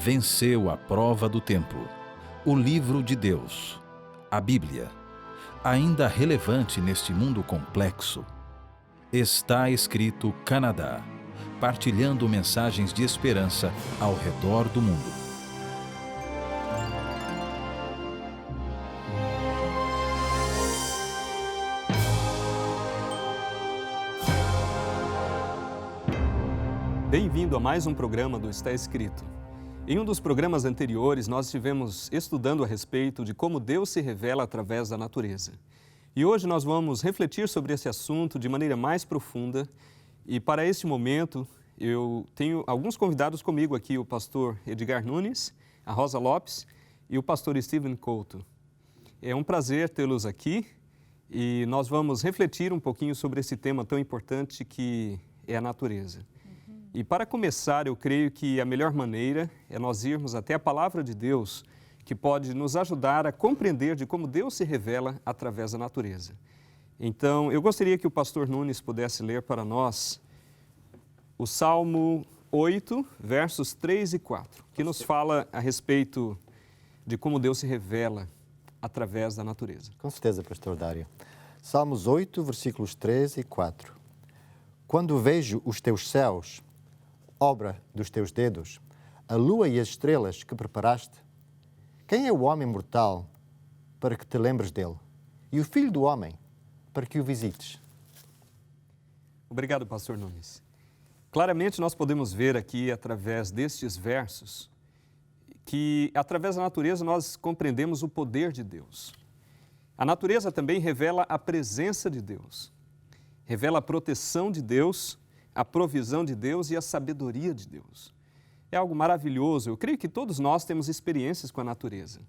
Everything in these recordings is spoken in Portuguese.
venceu a prova do tempo. O livro de Deus, a Bíblia, ainda relevante neste mundo complexo. Está escrito Canadá, partilhando mensagens de esperança ao redor do mundo. Bem-vindo a mais um programa do Está Escrito. Em um dos programas anteriores, nós estivemos estudando a respeito de como Deus se revela através da natureza. E hoje nós vamos refletir sobre esse assunto de maneira mais profunda. E para este momento, eu tenho alguns convidados comigo aqui, o pastor Edgar Nunes, a Rosa Lopes e o pastor Steven Couto. É um prazer tê-los aqui e nós vamos refletir um pouquinho sobre esse tema tão importante que é a natureza. E para começar, eu creio que a melhor maneira é nós irmos até a Palavra de Deus, que pode nos ajudar a compreender de como Deus se revela através da natureza. Então, eu gostaria que o pastor Nunes pudesse ler para nós o Salmo 8, versos 3 e 4, que nos fala a respeito de como Deus se revela através da natureza. Com certeza, pastor Dário. Salmos 8, versículos 3 e 4. Quando vejo os teus céus, obra dos teus dedos, a lua e as estrelas que preparaste, quem é o homem mortal para que te lembres dele? E o filho do homem para que o visites? Obrigado, pastor Nunes. Claramente nós podemos ver aqui, através destes versos, que através da natureza nós compreendemos o poder de Deus. A natureza também revela a presença de Deus, revela a proteção de Deus, a provisão de Deus e a sabedoria de Deus. É algo maravilhoso. Eu creio que todos nós temos experiências com a natureza.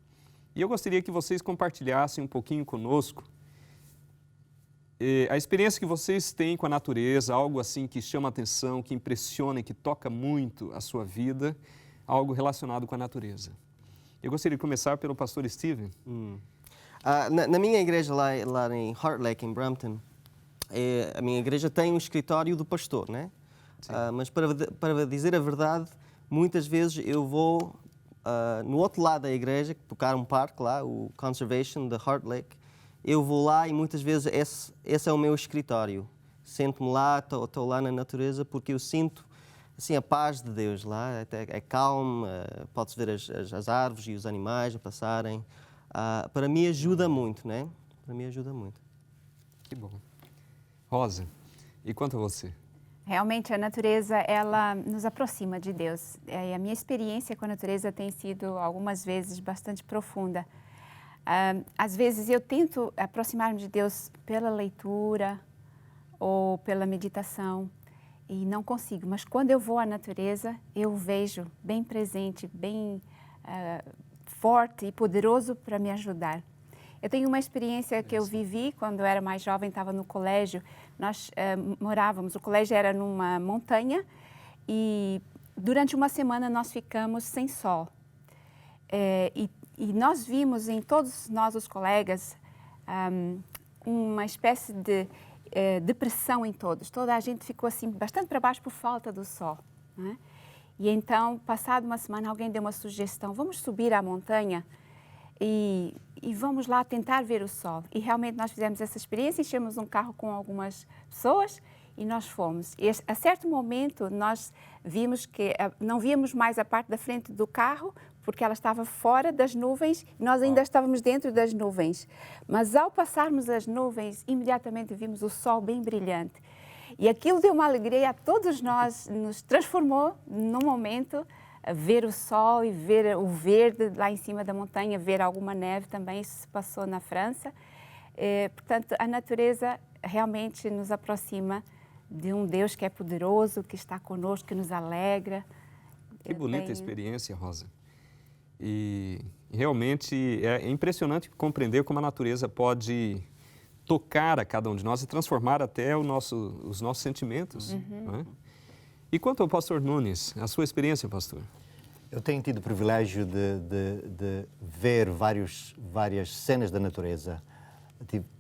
E eu gostaria que vocês compartilhassem um pouquinho conosco a experiência que vocês têm com a natureza, algo assim que chama a atenção, que impressiona e que toca muito a sua vida, algo relacionado com a natureza. Eu gostaria de começar pelo pastor Steven. Na minha igreja lá em Heart Lake, em Brampton, a minha igreja tem um escritório do pastor, né? Mas para dizer a verdade, muitas vezes eu vou no outro lado da igreja, tocar um parque lá, o Conservation de Heart Lake, eu vou lá e muitas vezes esse é o meu escritório. Sento-me lá, estou lá na natureza porque eu sinto assim, a paz de Deus lá, é calmo, pode-se ver as árvores e os animais a passarem. Para mim ajuda muito, né? Para mim ajuda muito. Que bom. Rosa, e quanto a você? Realmente a natureza, ela nos aproxima de Deus. E a minha experiência com a natureza tem sido algumas vezes bastante profunda. Às vezes eu tento aproximar-me de Deus pela leitura ou pela meditação e não consigo. Mas quando eu vou à natureza, eu o vejo bem presente, bem forte e poderoso para me ajudar. Eu tenho uma experiência que eu vivi quando eu era mais jovem, estava no colégio. Nós morávamos, o colégio era numa montanha e durante uma semana nós ficamos sem sol. E nós vimos em todos nós, os colegas, uma espécie de depressão em todos. Toda a gente ficou assim bastante para baixo por falta do sol, né? E então, passado uma semana, alguém deu uma sugestão: vamos subir à montanha e vamos lá tentar ver o sol. E realmente nós fizemos essa experiência, enchemos um carro com algumas pessoas e nós fomos. E a certo momento nós vimos que não víamos mais a parte da frente do carro porque ela estava fora das nuvens e nós ainda estávamos dentro das nuvens. Mas ao passarmos as nuvens, imediatamente vimos o sol bem brilhante. E aquilo deu uma alegria a todos nós, nos transformou num momento ver o sol e ver o verde lá em cima da montanha, ver alguma neve também, isso se passou na França. Portanto, a natureza realmente nos aproxima de um Deus que é poderoso, que está conosco, que nos alegra. Que bonita experiência, Rosa. E realmente é impressionante compreender como a natureza pode tocar a cada um de nós e transformar até os nossos sentimentos. Não é? E quanto ao pastor Nunes, a sua experiência, pastor? Eu tenho tido o privilégio de ver várias cenas da natureza.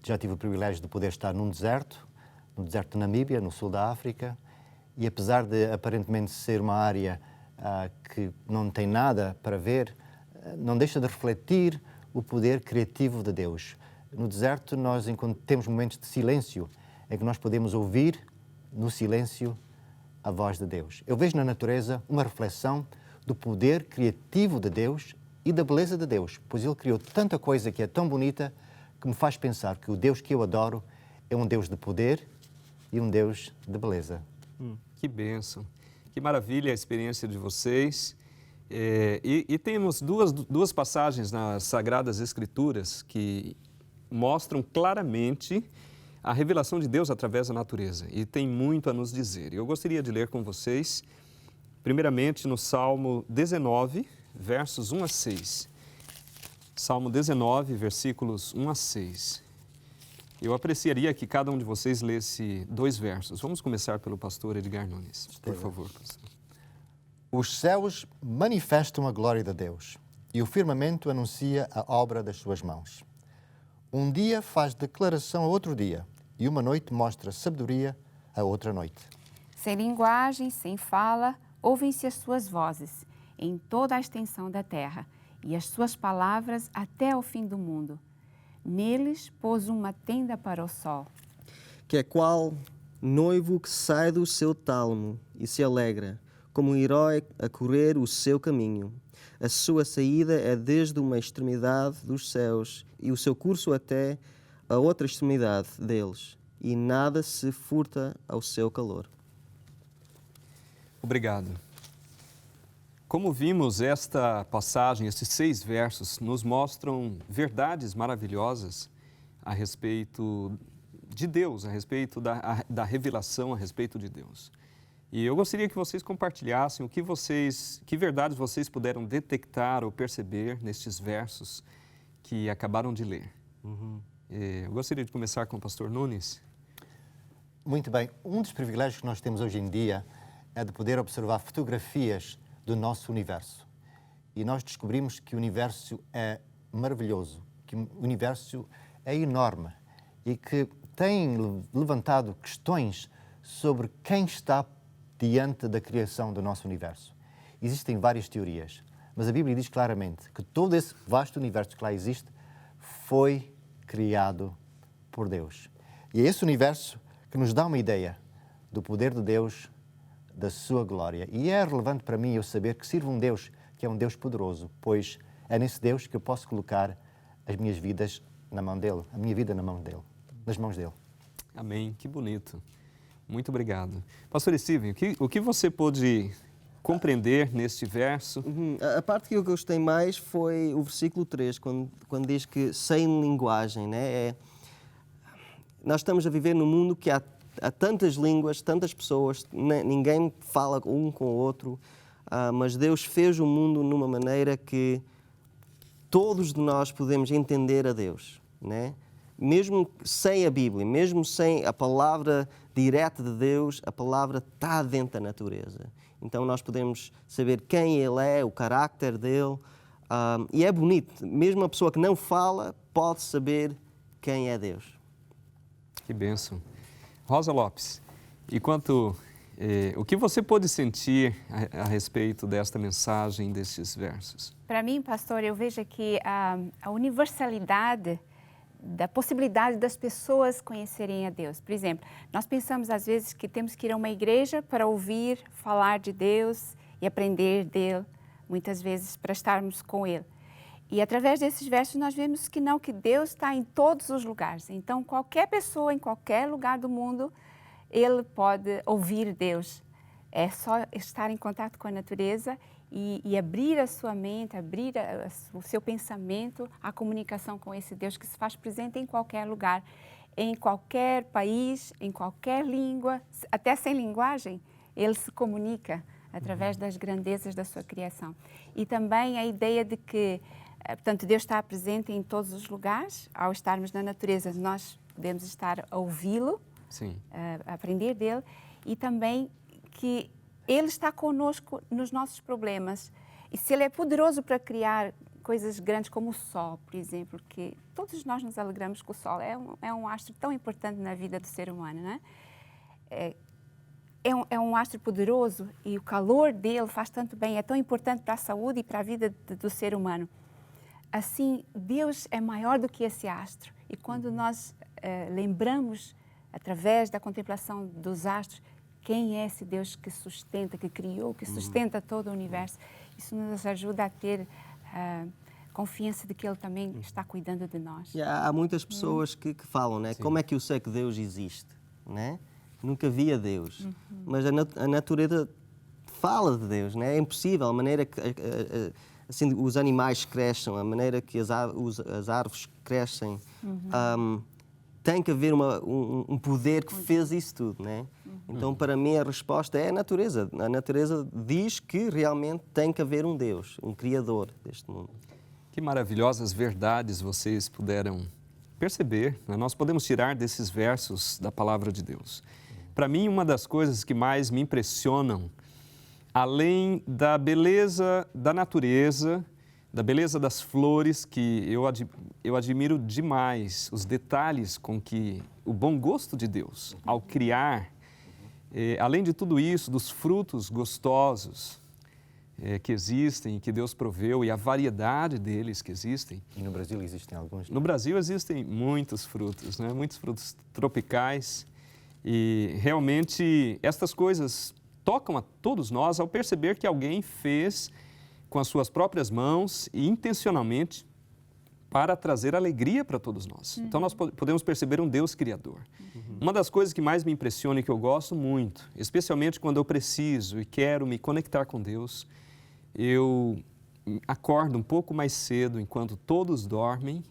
Já tive o privilégio de poder estar no deserto de Namíbia, no sul da África, e apesar de aparentemente ser uma área que não tem nada para ver, não deixa de refletir o poder criativo de Deus. No deserto, nós temos momentos de silêncio, em que nós podemos ouvir no silêncio a voz de Deus. Eu vejo na natureza uma reflexão do poder criativo de Deus e da beleza de Deus, pois Ele criou tanta coisa que é tão bonita que me faz pensar que o Deus que eu adoro é um Deus de poder e um Deus de beleza. Que bênção, que maravilha a experiência de vocês. E temos duas passagens nas Sagradas Escrituras que mostram claramente a revelação de Deus através da natureza e tem muito a nos dizer. Eu gostaria de ler com vocês, primeiramente no Salmo 19, versos 1 a 6. Salmo 19, versículos 1 a 6. Eu apreciaria que cada um de vocês lesse 2 versos. Vamos começar pelo pastor Edgar Nunes, por favor, pastor. Os céus manifestam a glória de Deus e o firmamento anuncia a obra das suas mãos. Um dia faz declaração a outro dia e uma noite mostra sabedoria a outra noite. Sem linguagem, sem fala, ouvem-se as suas vozes em toda a extensão da terra e as suas palavras até ao fim do mundo. Neles pôs uma tenda para o sol. Que é qual noivo que sai do seu tálamo e se alegra, como um herói a correr o seu caminho. A sua saída é desde uma extremidade dos céus e o seu curso até a outra extremidade deles, e nada se furta ao seu calor. Obrigado. Como vimos, esta passagem, esses 6 versos, nos mostram verdades maravilhosas a respeito de Deus, a respeito da revelação a respeito de Deus. E eu gostaria que vocês compartilhassem que verdades vocês puderam detectar ou perceber nestes versos que acabaram de ler. Eu gostaria de começar com o pastor Nunes. Muito bem. Um dos privilégios que nós temos hoje em dia é de poder observar fotografias do nosso universo. E nós descobrimos que o universo é maravilhoso, que o universo é enorme e que tem levantado questões sobre quem está diante da criação do nosso universo. Existem várias teorias, mas a Bíblia diz claramente que todo esse vasto universo que lá existe foi criado por Deus. E é esse universo que nos dá uma ideia do poder de Deus, da sua glória. E é relevante para mim eu saber que sirvo um Deus que é um Deus poderoso, pois é nesse Deus que eu posso colocar as minhas vidas na mão dele, a minha vida na mão dele, nas mãos dele. Amém, que bonito. Muito obrigado. Pastor Steven, o que você pôde compreender neste verso? A parte que eu gostei mais foi o versículo 3, quando diz que sem linguagem, né? Nós estamos a viver num mundo que há tantas línguas, tantas pessoas, ninguém fala um com o outro, mas Deus fez o mundo numa maneira que todos de nós podemos entender a Deus, né? Mesmo sem a Bíblia, mesmo sem a palavra direta de Deus, a palavra está dentro da natureza. Então nós podemos saber quem Ele é, o carácter dele, e é bonito. Mesmo a pessoa que não fala pode saber quem é Deus. Que bênção. Rosa Lopes, o que você pôde sentir a respeito desta mensagem, destes versos? Para mim, pastor, eu vejo aqui a universalidade da possibilidade das pessoas conhecerem a Deus. Por exemplo, nós pensamos às vezes que temos que ir a uma igreja para ouvir falar de Deus e aprender dele, muitas vezes para estarmos com Ele. E através desses versos nós vemos que não, que Deus está em todos os lugares. Então, qualquer pessoa, em qualquer lugar do mundo, ele pode ouvir Deus. É só estar em contato com a natureza e abrir a sua mente, abrir o seu pensamento à comunicação com esse Deus que se faz presente em qualquer lugar, em qualquer país, em qualquer língua, até sem linguagem, ele se comunica através das grandezas da sua criação. E também a ideia de que, portanto, Deus está presente em todos os lugares. Ao estarmos na natureza, nós podemos estar a ouvi-lo, a aprender dele, e também que Ele está conosco nos nossos problemas. E se Ele é poderoso para criar coisas grandes como o Sol, por exemplo, que todos nós nos alegramos com o Sol, é um astro tão importante na vida do ser humano, não é? é um astro poderoso e o calor dele faz tanto bem, é tão importante para a saúde e para a vida do ser humano. Assim, Deus é maior do que esse astro. E quando nós lembramos, através da contemplação dos astros, quem é esse Deus que sustenta, que criou, que sustenta todo o universo, isso nos ajuda a ter confiança de que Ele também está cuidando de nós. E há muitas pessoas que falam, né? Como é que eu sei que Deus existe? Né? Nunca vi a Deus. Mas a natureza fala de Deus, né? É impossível, a maneira que assim, os animais crescem, a maneira que as árvores crescem. Tem que haver um poder que fez isso tudo, né? Então, para mim, a resposta é a natureza. A natureza diz que realmente tem que haver um Deus, um Criador deste mundo. Que maravilhosas verdades vocês puderam perceber, né? Nós podemos tirar desses versos da Palavra de Deus. Para mim, uma das coisas que mais me impressionam, além da beleza da natureza, da beleza das flores, que eu admiro demais os detalhes com que o bom gosto de Deus ao criar, além de tudo isso, dos frutos gostosos que existem, que Deus proveu e a variedade deles que existem. E no Brasil existem alguns? No Brasil existem muitos frutos, né? Muitos frutos tropicais e realmente estas coisas tocam a todos nós ao perceber que alguém fez com as suas próprias mãos e intencionalmente para trazer alegria para todos nós. Então, nós podemos perceber um Deus criador. Uma das coisas que mais me impressiona e que eu gosto muito, especialmente quando eu preciso e quero me conectar com Deus, eu acordo um pouco mais cedo enquanto todos dormem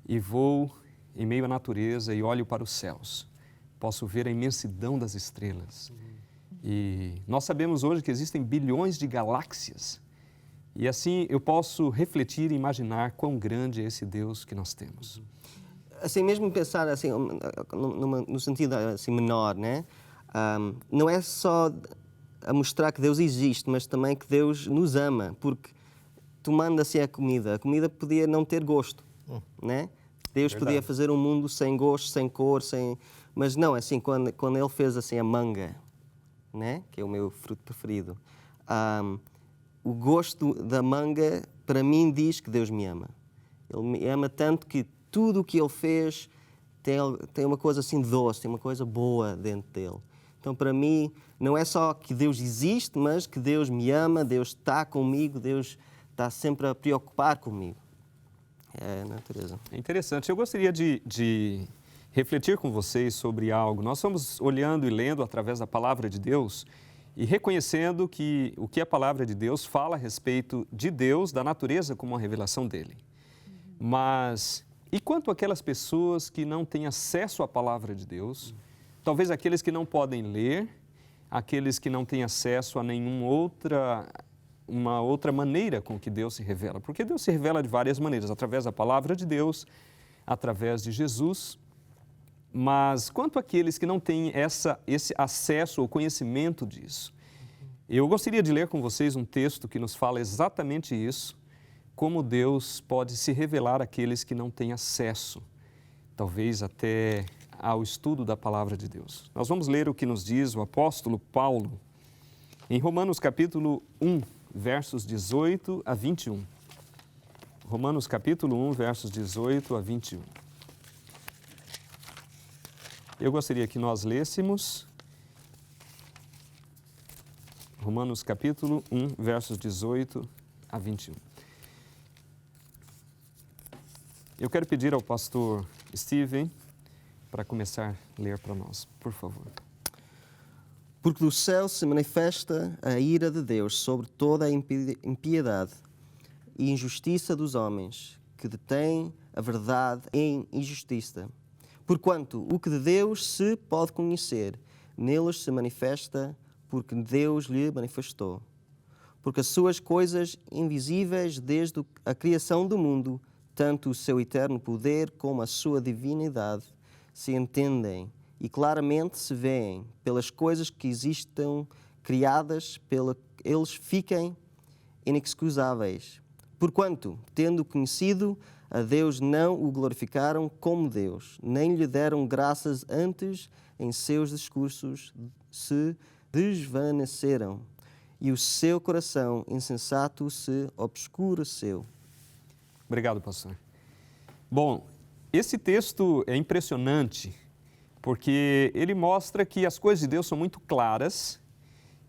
e vou em meio à natureza e olho para os céus. Posso ver a imensidão das estrelas. E nós sabemos hoje que existem bilhões de galáxias. E assim eu posso refletir e imaginar quão grande é esse Deus que nós temos. Assim, mesmo pensar assim, no sentido assim, menor, né? Não é só a mostrar que Deus existe, mas também que Deus nos ama, porque tomando assim a comida podia não ter gosto, né? Deus podia fazer um mundo sem gosto, sem cor, mas não, assim, quando Ele fez assim a manga, né? Que é o meu fruto preferido, o gosto da manga, para mim, diz que Deus me ama. Ele me ama tanto que tudo o que Ele fez tem uma coisa assim doce, tem uma coisa boa dentro dele. Então, para mim, não é só que Deus existe, mas que Deus me ama, Deus está comigo, Deus está sempre a preocupar comigo. É a natureza. É interessante. Eu gostaria de refletir com vocês sobre algo. Nós estamos olhando e lendo através da Palavra de Deus e reconhecendo que o que a Palavra de Deus fala a respeito de Deus, da natureza como uma revelação dele. Mas, e quanto àquelas pessoas que não têm acesso à Palavra de Deus, talvez aqueles que não podem ler, aqueles que não têm acesso a uma outra maneira com que Deus se revela. Porque Deus se revela de várias maneiras, através da Palavra de Deus, através de Jesus. Mas quanto àqueles que não têm esse acesso ou conhecimento disso, eu gostaria de ler com vocês um texto que nos fala exatamente isso, como Deus pode se revelar àqueles que não têm acesso, talvez até ao estudo da Palavra de Deus. Nós vamos ler o que nos diz o apóstolo Paulo em Romanos capítulo 1, versos 18 a 21. Romanos capítulo 1, versos 18 a 21. Eu gostaria que nós lêssemos Romanos capítulo 1, versos 18 a 21. Eu quero pedir ao pastor Steven para começar a ler para nós, por favor. Porque do céu se manifesta a ira de Deus sobre toda a impiedade e injustiça dos homens, que detêm a verdade em injustiça. Porquanto o que de Deus se pode conhecer, neles se manifesta, porque Deus lhe manifestou. Porque as suas coisas invisíveis desde a criação do mundo, tanto o seu eterno poder como a sua divinidade, se entendem e claramente se veem pelas coisas que existam criadas, pela que eles fiquem inexcusáveis. Porquanto, tendo conhecido a Deus, não o glorificaram como Deus, nem lhe deram graças antes em seus discursos se desvaneceram e o seu coração insensato se obscureceu. Obrigado, pastor. Bom, esse texto é impressionante porque ele mostra que as coisas de Deus são muito claras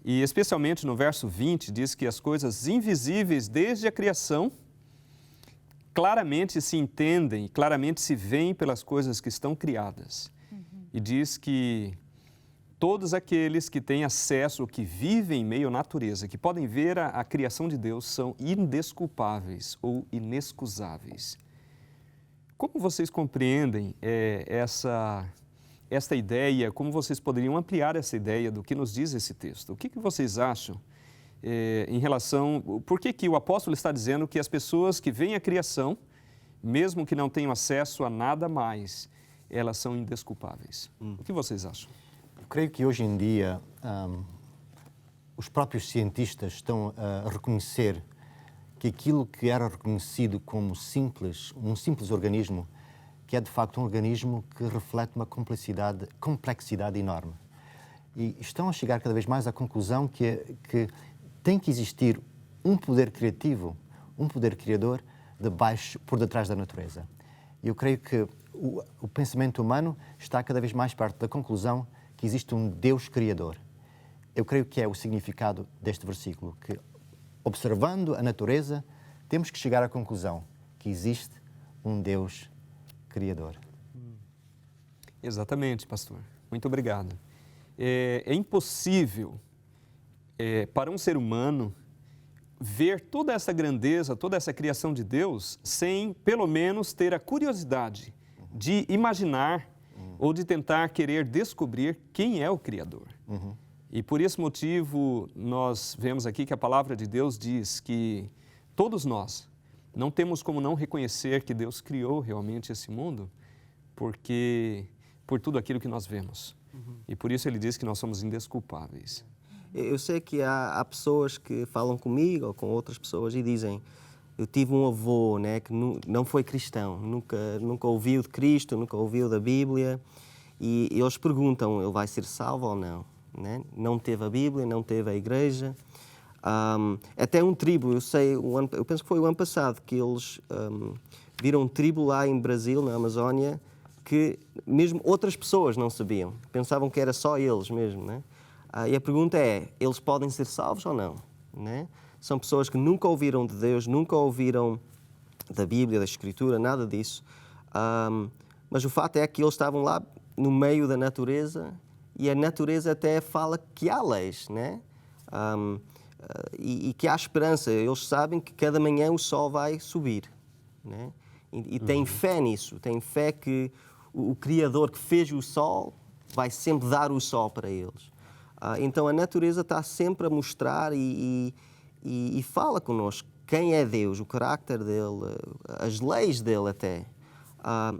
e, especialmente no verso 20, diz que as coisas invisíveis desde a criação claramente se entendem, claramente se veem pelas coisas que estão criadas. E diz que todos aqueles que têm acesso, que vivem em meio à natureza, que podem ver a criação de Deus, são indesculpáveis ou inexcusáveis. Como vocês compreendem esta ideia, como vocês poderiam ampliar essa ideia do que nos diz esse texto? O que vocês acham em relação... Por que o apóstolo está dizendo que as pessoas que veem a criação, mesmo que não tenham acesso a nada mais, elas são indesculpáveis? O que vocês acham? Eu creio que hoje em dia os próprios cientistas estão a reconhecer que aquilo que era reconhecido como um simples organismo, que é de facto um organismo que reflete uma complexidade enorme. E estão a chegar cada vez mais à conclusão que tem que existir um poder criativo, um poder criador por detrás da natureza. E eu creio que o pensamento humano está cada vez mais perto da conclusão que existe um Deus criador. Eu creio que é o significado deste versículo, que observando a natureza, temos que chegar à conclusão que existe um Deus criador. Exatamente, pastor. Muito obrigado. É impossível para um ser humano ver toda essa grandeza, toda essa criação de Deus, sem pelo menos ter a curiosidade de imaginar ou de tentar querer descobrir quem é o Criador. E por esse motivo, nós vemos aqui que a palavra de Deus diz que todos nós não temos como não reconhecer que Deus criou realmente esse mundo, porque por tudo aquilo que nós vemos. E por isso ele diz que nós somos indesculpáveis. Eu sei que há pessoas que falam comigo ou com outras pessoas e dizem: eu tive um avô, né, que não foi cristão, nunca ouviu de Cristo, nunca ouviu da Bíblia, e eles perguntam: ele vai ser salvo ou não? Né? Não teve a Bíblia, não teve a igreja. Até um tribo, eu penso que foi o ano passado que eles viram um tribo lá em Brasil, na Amazónia, que mesmo outras pessoas não sabiam, pensavam que era só eles mesmo, né? E a pergunta é: eles podem ser salvos ou não? Né? São pessoas que nunca ouviram de Deus, nunca ouviram da Bíblia, da Escritura, nada disso. Mas o fato é que eles estavam lá no meio da natureza e a natureza até fala que há leis, né? E que há esperança. Eles sabem que cada manhã o sol vai subir, né? E têm fé nisso, têm fé que o Criador que fez o sol vai sempre dar o sol para eles. Então a natureza está sempre a mostrar e fala connosco quem é Deus, o carácter dele, as leis dele até.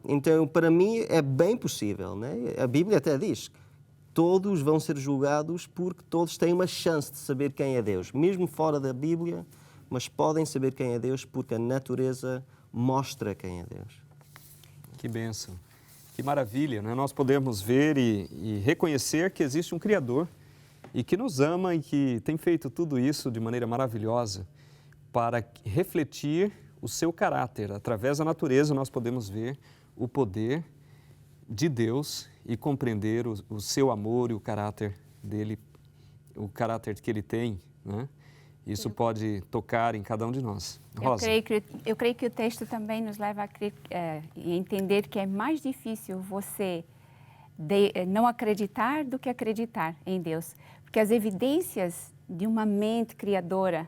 Então, para mim, é bem possível, né? A Bíblia até diz que todos vão ser julgados porque todos têm uma chance de saber quem é Deus, mesmo fora da Bíblia, mas podem saber quem é Deus porque a natureza mostra quem é Deus. Que bênção, que maravilha, né? Nós podemos ver e reconhecer que existe um Criador e que nos ama e que tem feito tudo isso de maneira maravilhosa para refletir o seu caráter. Através da natureza nós podemos ver o poder de Deus e compreender o seu amor e o caráter dele, o caráter que ele tem, né? Isso pode tocar em cada um de nós. Rosa. Eu creio que o texto também nos leva a entender que é mais difícil você não acreditar do que acreditar em Deus. Porque as evidências de uma mente criadora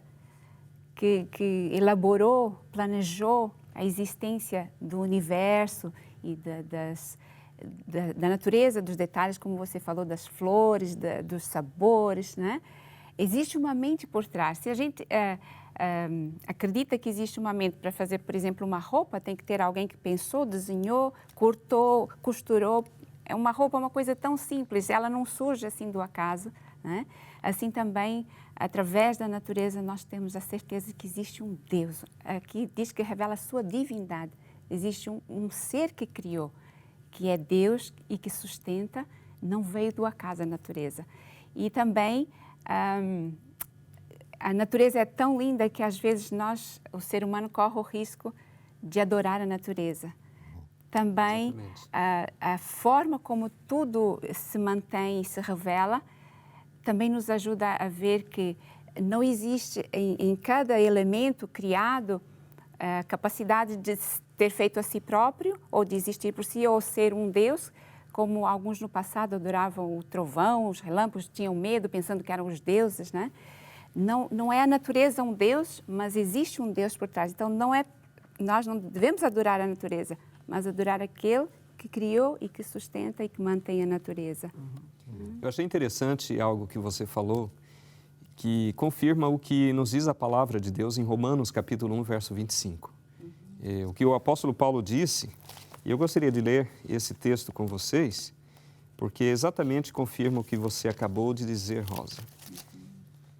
que elaborou, planejou a existência do universo e da natureza, dos detalhes, como você falou, das flores, dos sabores, né? Existe uma mente por trás. Se a gente acredita que existe uma mente para fazer, por exemplo, uma roupa, tem que ter alguém que pensou, desenhou, cortou, costurou. Uma roupa é uma coisa tão simples, ela não surge assim do acaso, né? Assim também, através da natureza, nós temos a certeza que existe um Deus. Aqui diz que revela a sua divindade. Existe um ser que criou, que é Deus e que sustenta, não veio do acaso a natureza. E também a natureza é tão linda que às vezes o ser humano, corre o risco de adorar a natureza. Também a forma como tudo se mantém e se revela também nos ajuda a ver que não existe em cada elemento criado a capacidade de ter feito a si próprio, ou de existir por si, ou ser um Deus, como alguns no passado adoravam o trovão, os relâmpagos, tinham medo, pensando que eram os deuses, né? Não é a natureza um Deus, mas existe um Deus por trás. Então, nós não devemos adorar a natureza, mas adorar aquele que criou e que sustenta e que mantém a natureza. Eu achei interessante algo que você falou, que confirma o que nos diz a palavra de Deus em Romanos, capítulo 1, verso 25. O que o apóstolo Paulo disse, e eu gostaria de ler esse texto com vocês, porque exatamente confirma o que você acabou de dizer, Rosa.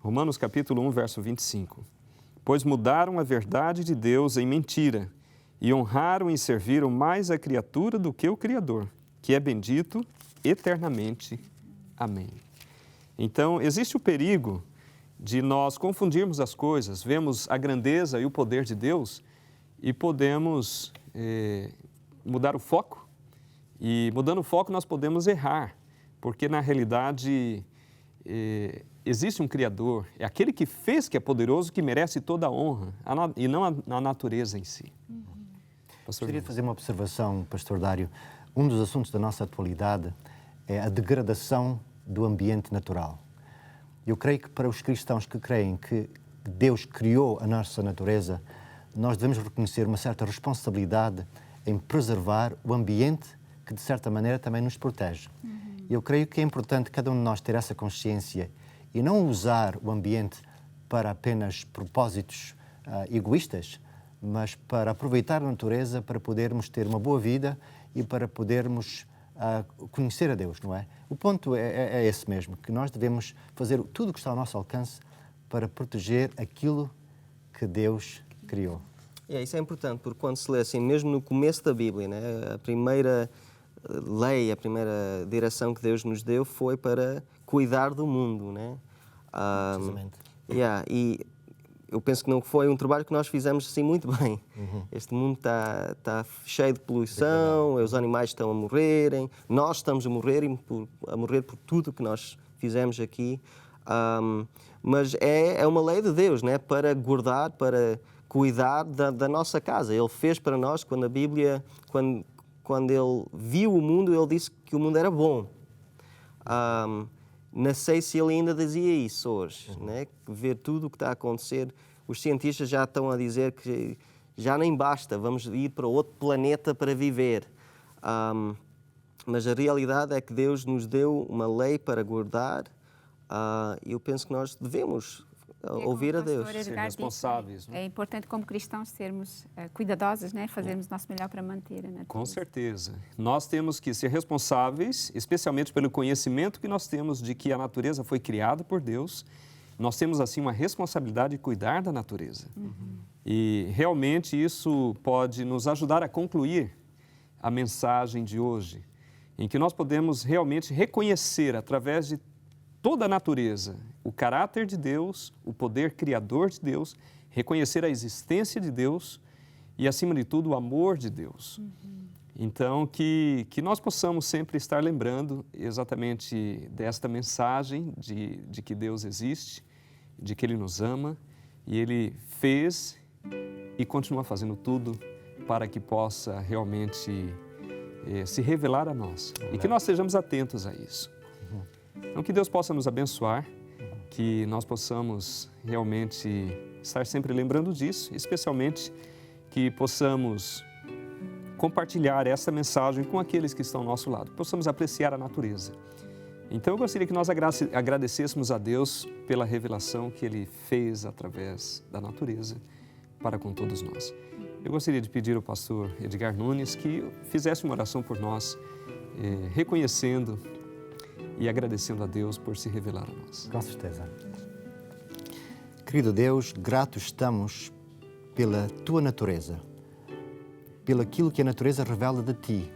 Romanos, capítulo 1, verso 25. Pois mudaram a verdade de Deus em mentira, e honraram e serviram mais a criatura do que o Criador, que é bendito eternamente. Amém. Então, existe o perigo de nós confundirmos as coisas, vemos a grandeza e o poder de Deus e podemos mudar o foco. E mudando o foco nós podemos errar, porque na realidade existe um Criador, é aquele que fez, que é poderoso, que merece toda a honra, e não a natureza em si. Gostaria de fazer uma observação, Pastor Dário. Um dos assuntos da nossa atualidade é a degradação do ambiente natural. Eu creio que para os cristãos que creem que Deus criou a nossa natureza, nós devemos reconhecer uma certa responsabilidade em preservar o ambiente que, de certa maneira, também nos protege. Eu creio que é importante cada um de nós ter essa consciência e não usar o ambiente para apenas propósitos egoístas, mas para aproveitar a natureza para podermos ter uma boa vida e para podermos conhecer a Deus, não é? O ponto é esse mesmo, que nós devemos fazer tudo o que está ao nosso alcance para proteger aquilo que Deus criou. Isso é importante, porque quando se lê assim, mesmo no começo da Bíblia, né, a primeira lei, a primeira direção que Deus nos deu foi para cuidar do mundo, né? Precisamente. E eu penso que não foi um trabalho que nós fizemos assim muito bem. Este mundo está cheio de poluição, os animais estão a morrerem, nós estamos a morrer por tudo que nós fizemos aqui. Mas é uma lei de Deus, né? Para guardar, para cuidar da nossa casa. Ele fez para nós, quando a Bíblia, quando ele viu o mundo, ele disse que o mundo era bom. Não sei se ele ainda dizia isso hoje, né? Ver tudo o que está a acontecer. Os cientistas já estão a dizer que já nem basta, vamos ir para outro planeta para viver. Mas a realidade é que Deus nos deu uma lei para guardar e eu penso que nós devemos ouvir a Deus. Ser responsáveis. É importante, como cristãos, sermos cuidadosos, né? Fazermos o nosso melhor para manter a natureza. Com certeza. Nós temos que ser responsáveis, especialmente pelo conhecimento que nós temos de que a natureza foi criada por Deus. Nós temos, assim, uma responsabilidade de cuidar da natureza. E, realmente, isso pode nos ajudar a concluir a mensagem de hoje, em que nós podemos realmente reconhecer, através de toda a natureza, o caráter de Deus, o poder criador de Deus, reconhecer a existência de Deus e, acima de tudo, o amor de Deus. Então, que nós possamos sempre estar lembrando exatamente desta mensagem de que Deus existe, de que Ele nos ama e Ele fez e continua fazendo tudo para que possa realmente se revelar a nós e que nós sejamos atentos a isso. Então, que Deus possa nos abençoar, que nós possamos realmente estar sempre lembrando disso, especialmente que possamos compartilhar essa mensagem com aqueles que estão ao nosso lado, que possamos apreciar a natureza. Então, eu gostaria que nós agradecêssemos a Deus pela revelação que Ele fez através da natureza para com todos nós. Eu gostaria de pedir ao pastor Edgar Nunes que fizesse uma oração por nós, reconhecendo e agradecendo a Deus por se revelar a nós. Com certeza. Querido Deus, gratos estamos pela Tua natureza, pelo aquilo que a natureza revela de Ti,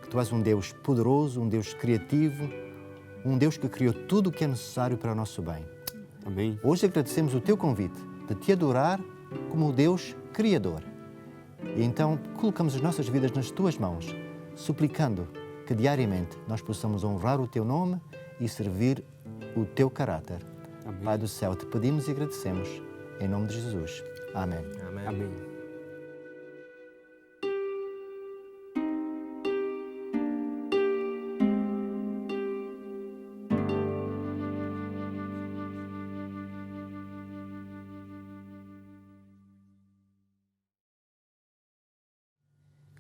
que Tu és um Deus poderoso, um Deus criativo, um Deus que criou tudo o que é necessário para o nosso bem. Amém. Hoje agradecemos o teu convite de te adorar como o Deus Criador. E então colocamos as nossas vidas nas tuas mãos, suplicando que diariamente nós possamos honrar o teu nome e servir o teu caráter. Amém. Pai do céu, te pedimos e agradecemos. Em nome de Jesus. Amém. Amém. Amém.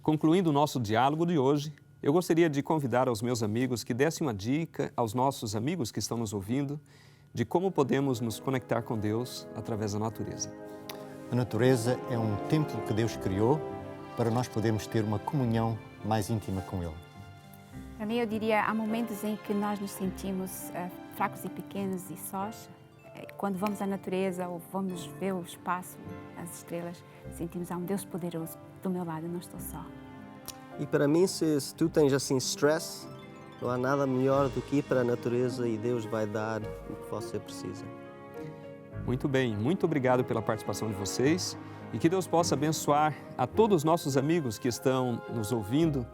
Concluindo o nosso diálogo de hoje, eu gostaria de convidar aos meus amigos que dessem uma dica aos nossos amigos que estão nos ouvindo de como podemos nos conectar com Deus através da natureza. A natureza é um templo que Deus criou para nós podermos ter uma comunhão mais íntima com Ele. Para mim, eu diria, há momentos em que nós nos sentimos fracos e pequenos e sós. Quando vamos à natureza ou vamos ver o espaço, as estrelas, sentimos há um Deus poderoso do meu lado, eu não estou só. E para mim, se tu tens assim stress, não há nada melhor do que ir para a natureza e Deus vai dar o que você precisa. Muito bem, muito obrigado pela participação de vocês e que Deus possa abençoar a todos os nossos amigos que estão nos ouvindo,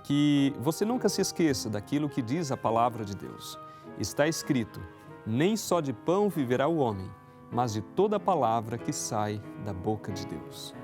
que você nunca se esqueça daquilo que diz a palavra de Deus. Está escrito: nem só de pão viverá o homem, mas de toda palavra que sai da boca de Deus.